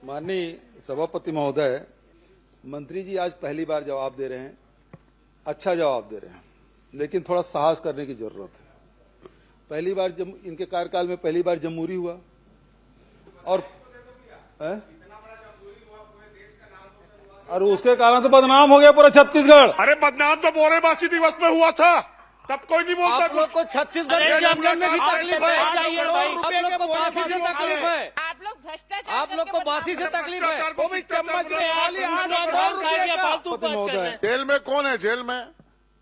माननीय सभापति महोदय, मंत्री जी आज पहली बार जवाब दे रहे हैं, अच्छा जवाब दे रहे हैं, लेकिन थोड़ा साहस करने की जरूरत है। पहली बार जब इनके कार्यकाल में पहली बार जमहूरी हुआ और उसके कारण तो बदनाम हो गया पूरा छत्तीसगढ़। अरे बदनाम तो बोरेबासी दिवस में हुआ था, तब कोई नहीं बोलता। आप लोग को छत्तीसगढ़ के आंदोलन में भी तकलीफ है, आप लोग को बासी से तकलीफ है, आप लोग भ्रष्टाचार, आप लोग को बासी से तकलीफ है। जेल में कौन है? जेल में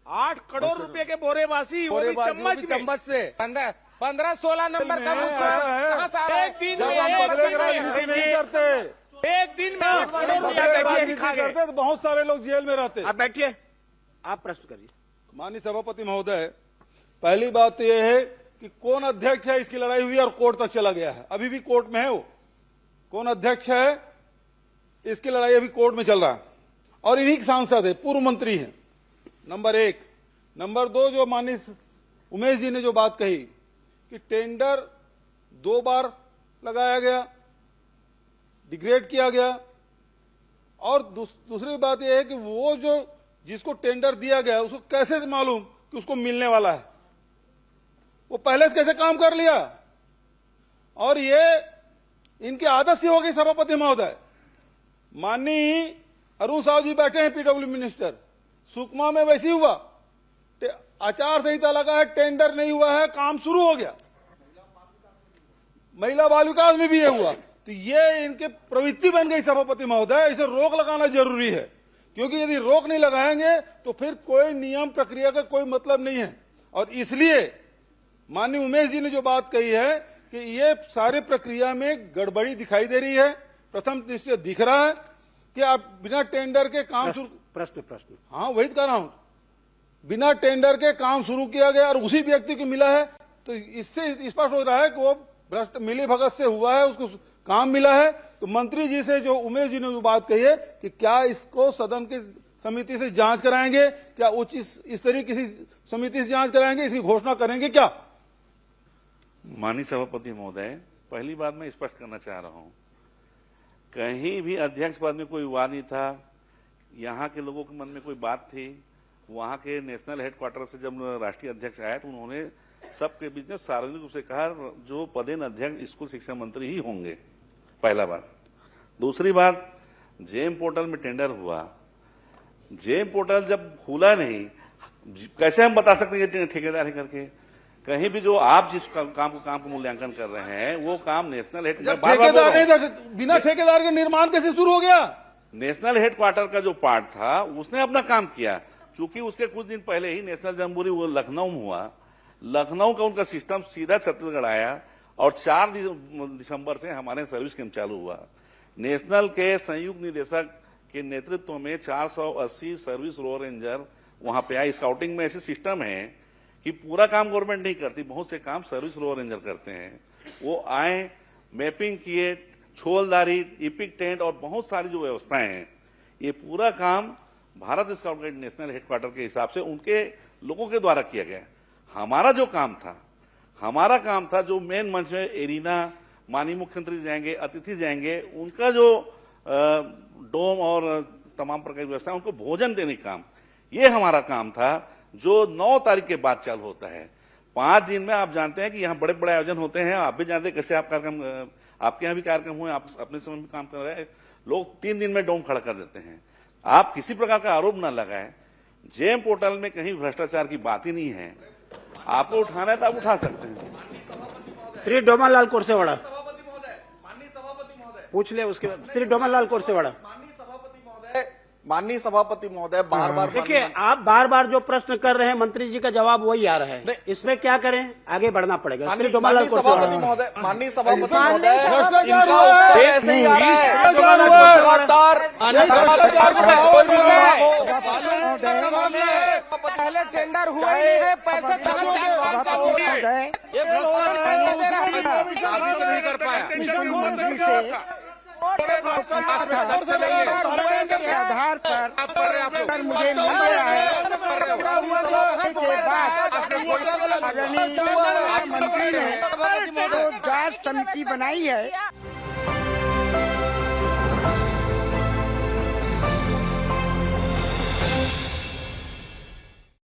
8 करोड़ रुपए के बोरेबासी, वो भी चम्मच से 15-16 नंबर का एक दिन नहीं करते, एक दिन में 8 करोड़ रुपया करते तो बहुत सारे लोग जेल में रहते। आप बैठिए, आप प्रश्न करिए। माननीय सभापति महोदय, पहली बात तो यह है कि कौन अध्यक्ष है, इसकी लड़ाई हुई और कोर्ट तक चला गया है, अभी भी कोर्ट में है। वो कौन अध्यक्ष है, इसकी लड़ाई अभी कोर्ट में चल रहा है और इन्हीं के सांसद है, पूर्व मंत्री हैं। नंबर 1। नंबर 2, जो माननीय उमेश जी ने जो बात कही कि टेंडर 2 बार लगाया गया, डिग्रेड किया गया, और दूसरी बात यह है कि वो जो जिसको टेंडर दिया गया उसको कैसे मालूम कि उसको मिलने वाला है, वो पहले से कैसे काम कर लिया। और ये इनकी आदत सी हो गई सभापति महोदय। माननीय अरुण साहु जी बैठे हैं, पीडब्ल्यू मिनिस्टर, सुकमा में वैसे ही हुआ, आचार संहिता लगा है, टेंडर नहीं हुआ है, काम शुरू हो गया। महिला बाल विकास में भी ये हुआ। तो ये इनके प्रवृत्ति बन गई सभापति महोदय, इसे रोक लगाना जरूरी है, क्योंकि यदि रोक नहीं लगाएंगे तो फिर कोई नियम प्रक्रिया का कोई मतलब नहीं है। और इसलिए माननीय उमेश जी ने जो बात कही है कि ये सारे प्रक्रिया में गड़बड़ी दिखाई दे रही है। प्रथम दृष्टया दिख रहा है कि आप बिना टेंडर के काम प्रश्न हाँ वही कह रहा हूं, बिना टेंडर के काम शुरू किया गया और उसी व्यक्ति को मिला है, तो इससे स्पष्ट हो रहा है कि वो भ्रष्ट मिली भगत से हुआ है, उसको काम मिला है। तो मंत्री जी से जो उमेश जी ने जो बात कही है कि क्या इसको सदन की समिति से जांच कराएंगे, क्या उच्च स्तरीय किसी समिति से जांच कराएंगे, इसकी घोषणा करेंगे क्या? माननीय सभापति महोदय, पहली बात मैं स्पष्ट करना चाह रहा हूं, कहीं भी अध्यक्ष पद में कोई विवाद नहीं था। यहाँ के लोगों के मन में कोई बात थी, वहां के नेशनल हेडक्वार्टर से जब राष्ट्रीय अध्यक्ष आए तो उन्होंने सबके बीच में सार्वजनिक रूप से कहा जो पदेन अध्यक्ष स्कूल शिक्षा मंत्री ही होंगे, पहला बात। दूसरी बात, जेम पोर्टल में टेंडर हुआ, जेम पोर्टल जब खुला नहीं, कैसे हम बता सकते हैं ये ठेकेदार है करके? कहीं भी जो आप जिस काम को मूल्यांकन कर रहे हैं वो काम नेशनल बिना ठेकेदार के निर्माण कैसे शुरू हो गया? नेशनल हेडक्वार्टर का जो पार्ट था उसने अपना काम किया, चूंकि उसके कुछ दिन पहले ही नेशनल जमहूरी वो लखनऊ में हुआ, लखनऊ का उनका सिस्टम सीधा छत्तीसगढ़ आया और 4 दिसंबर से हमारे सर्विस कैंप चालू हुआ। नेशनल के संयुक्त निदेशक के नेतृत्व में 480 सर्विस रो रेंजर वहां पे आए। स्काउटिंग में ऐसे सिस्टम है कि पूरा काम गवर्नमेंट नहीं करती, बहुत से काम सर्विस रो रेंजर करते हैं। वो आए, मैपिंग किए, छोलदारी, इपिक टेंट और बहुत सारी जो व्यवस्थाएं हैं, ये पूरा काम Bharat scout guide national headquarter के हिसाब से उनके लोगों के द्वारा किया गया। हमारा काम था जो मेन मंच में एरिना, माननीय मुख्यमंत्री जाएंगे, अतिथि जाएंगे, उनका जो डोम और तमाम प्रकार की व्यवस्था, उनको भोजन देने का काम, ये हमारा काम था, जो 9 तारीख के बाद चालू होता है। 5 दिन में आप जानते हैं कि यहाँ बड़े बड़े आयोजन होते हैं, आप भी जानते हैं कैसे आप कार्यक्रम, आपके यहाँ भी कार्यक्रम हुए, आप अपने समय में काम कर रहे हैं, लोग 3 दिन में डोम खड़ा कर देते हैं। आप किसी प्रकार का आरोप न लगाए, जेम पोर्टल में कहीं भ्रष्टाचार की बात ही नहीं है। आपको उठाना है तो आप उठा सकते हैं। श्री डोमालाल कोरसेवाड़ा पूछ ले, उसके बाद श्री डोमालाल कोरसेवाड़ा। माननीय सभापति महोदय, बार देखिए, आप बार जो प्रश्न कर रहे हैं मंत्री जी का जवाब वही आ रहा है, इसमें क्या करें, आगे बढ़ना पड़ेगा। श्री डोमालाल सभापति महोदय, माननीय सभापति महोदय, ऐसे ही आ रहा है। पहले टेंडर हुआ ही नहीं है, पैसे नहीं कर पाया। के आधार पर मुझे नंबर आया के बाद मंत्री ने जांच समिति बनाई है।